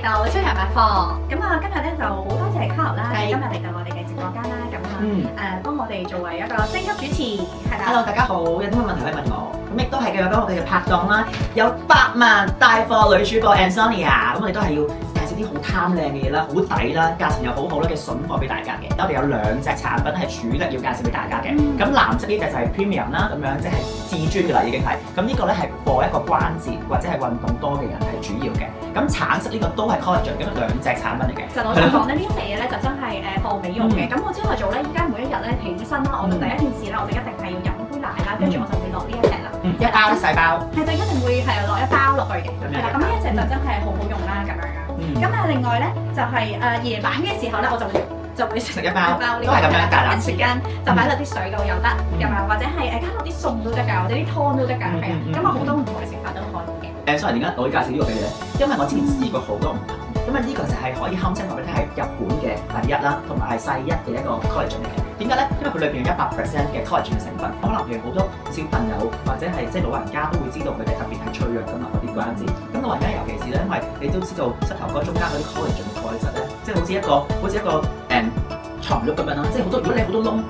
嚟到超人百貨，咁啊今日咧就好多謝 Carol 啦，今日嚟到我哋嘅直播間啦，咁幫我哋作為一個星級主持，係啦。Hello， 大家好，有啲乜問題可以問我？咁亦都係嘅，我哋嘅拍檔啦，有百萬帶貨女主播 Ansonia，咁我哋都係要介紹啲好貪靚嘅嘢啦，好抵啦，價錢又好好啦嘅筍貨俾大家嘅。我哋有兩隻產品係主力要介紹俾大家嘅。咁藍色呢隻就係 Premium 啦，咁樣即係至尊㗎啦，已經係。咁呢個咧係貨一個關節或者係運動多嘅人係主要嘅。咁橙色呢個都係 collagen，咁兩隻產品嚟嘅。就我想講咧，呢一隻嘢咧就真係貨美容嘅。咁我朝頭早咧，依家每一日咧起身啦，我就第一件事咧，我就一定係要飲杯奶啦，跟住我就會落呢一隻啦。一包一細包。係就一定會係落一包落去嘅。係啦，咁呢一隻就真係好好用啦，咁樣。咁另外咧就係夜晚嘅時候咧，我就會食一包，都係咁樣大膽食間就擺落啲水度又得，咁啊或者係加落啲餸都得㗎，或者啲湯都得㗎，係啊。咁啊好多唔同嘅食法都可以嘅。Sorry，點解我會介紹呢個俾你咧？因為我之前試過好多唔同，咁啊呢個就係可以堪稱話俾你聽係日本嘅第一啦，同埋係世一嘅一個 collagen 嚟嘅。點解咧？因為佢裏邊有100% 嘅 collagen 嘅成分，可能譬如好多小朋友或者係即係老人家都會知道佢哋特別係脆弱㗎嘛，嗰啲關節。咁老人家尤其是咧，因為你都知道膝頭哥中間嗰啲 collagen 嘅鈣質咧，即係好似一個床褥咁樣啦，即係好多。如果你好多窿，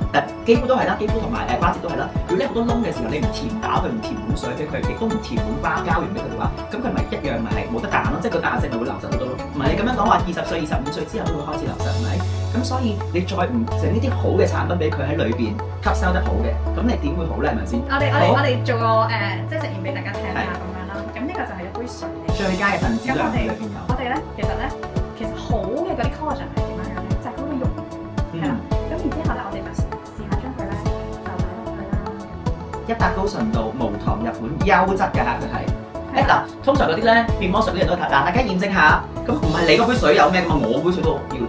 肌膚都係啦，肌膚同埋關節都係啦。如果你好多窿嘅時候，你唔填打佢，唔填滿水俾佢，亦都唔填滿膠原俾佢嘅話，咁佢咪一樣咪係冇得彈咯，即係個彈性咪會流失好多咯。唔係你咁樣講話20歲、25歲之後都會開始流失，係咪？咁所以你再唔整呢啲好嘅產品俾佢喺裏邊吸收得好嘅，咁你點會好咧？係咪先？我哋做個即係實驗俾大家睇下咁樣啦。咁呢個就係一杯水嚟。最佳嘅分子量裏邊有。我哋咧其實好嘅嗰啲 collagen 係點樣樣咧？就係嗰個溶係啦。咁然之後咧，我哋就試下將佢咧就擺落去啦。100高純度無糖日本優質嘅嚇，佢係。嗱，通常嗰啲咧變魔術啲人都睇，嗱大家驗證下，咁唔係你嗰杯水有咩㗎嘛？我杯水都要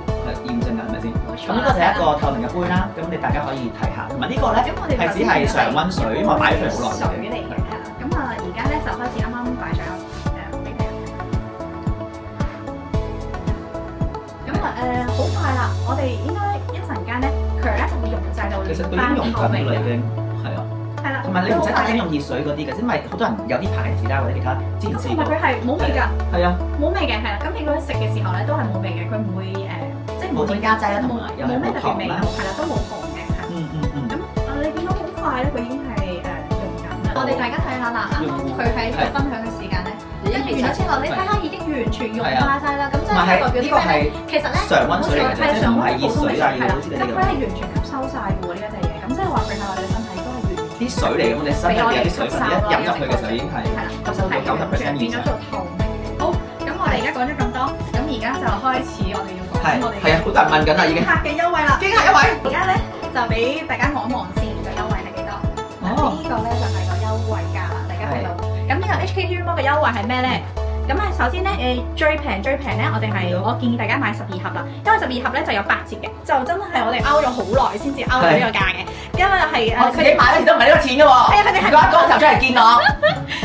驗證㗎，係咪先？冇錯。咁呢個就係一個透明嘅杯啦，咁你大家可以睇下。同埋呢個咧係只係常溫水，因為擺咗佢好耐嘅。水嚟嘅係啦。咁而家咧就開始啱啱擺咗俾佢。咁好快啦！我哋應該一陣間咧，佢咧就會溶晒到其實佢已經溶緊啦，已經係啊。係啦，同埋你唔使特登用熱水嗰啲嘅，因為好多人有啲牌子啦或者其他之前試過。同埋佢係冇味㗎。係啊。冇味嘅係啦，咁你嗰食嘅時候咧都係冇味嘅，佢唔會即係冇添加劑啦，同埋又冇咩特別味啦，係啦，都冇糖嘅係。咁你見到好快咧，佢已經係溶緊啦。我哋大家睇下啦，啱啱佢喺度分享嘅時間咧，跟住完咗之後，你睇下已經完全溶化晒啦。咁即係代表啲咩咧？其實咧，常溫水嚟嘅，即係唔係熱水啊，要好似你呢個。咁佢係完全吸收晒嘅喎呢一隻嘢，咁即係話佢喺我哋身體都係完全啲水嚟嘅，我哋身體有啲水分，一飲入去嘅時候已經係吸收到90%以上。變咗做透明。好，咁我哋而家講咗咁多，咁而家就開始我哋要講我哋係啊，好多人問緊啦已經。驚客嘅優惠啦，驚客優惠。而家咧就俾大家望一望先，個優惠係幾多？呢個咧就係個優惠價啦，大家睇到。咁呢個 HK Dream 嘅優惠係咩咧？咁首先咧最平咧，我建議大家買12盒啦，因為12盒咧就有8折嘅，就真係我哋勾咗好耐先至勾到呢個價嘅，因為係佢哋買嗰時都唔係呢個錢嘅喎。係啊，佢哋係光頭出嚟見我。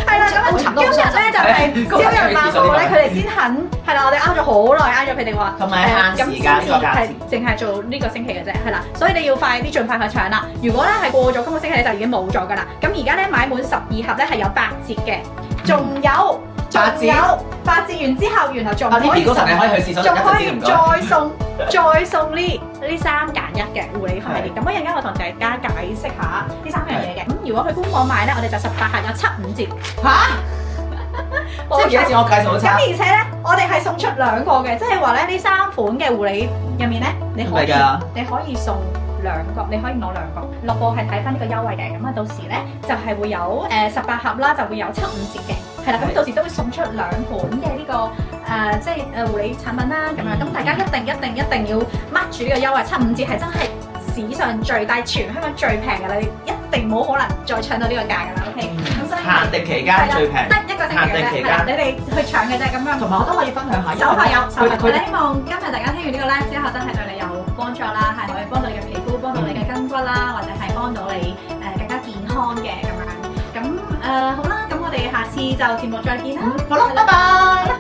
係啦，咁今日咧就係超人百貨咧，佢哋先肯係啦，我哋勾咗好耐，勾咗佢哋話同埋限時間呢個價錢，淨係做呢個星期嘅啫，係啦，所以你要快啲盡快去搶啦。如果咧係過咗今個星期咧就已經冇咗㗎啦。咁而家咧買滿12盒咧係有8折嘅，仲有。8折完之後，然後仲可以再送呢3揀1嘅護理費系列。咁一陣間我同大家解釋下呢3樣嘢嘅。咁如果去官網買咧，我哋就18盒有75折。嚇！即係幾多錢？我計數都差。咁而且咧，我哋係送出2個嘅，即係話咧呢3款嘅護理入面咧，你可以送2個，你可以攞2個。樂報係睇翻呢個優惠嘅，咁到時咧就係會有18盒啦，就會有75折嘅。係啦，咁到時都會送出2款嘅呢個即係護理產品啦，咁樣咁大家一定要 mark 住呢個優惠，75折係真係史上最低，全香港最平嘅啦，你一定冇可能再搶到呢個價㗎啦 ，OK？咁所以限定期間最平，得1個星期嘅啫，係啦，你哋去搶嘅啫，咁樣。同埋我都可以分享下，手法有，希望今日大家聽完呢個 live 之後，真係對你有幫助啦，係可以幫到你嘅皮膚，幫到你嘅筋骨啦，或者係幫到你更加健康嘅咁樣。咁好啦，咁我哋下次就節目再見啦。好啦，拜拜。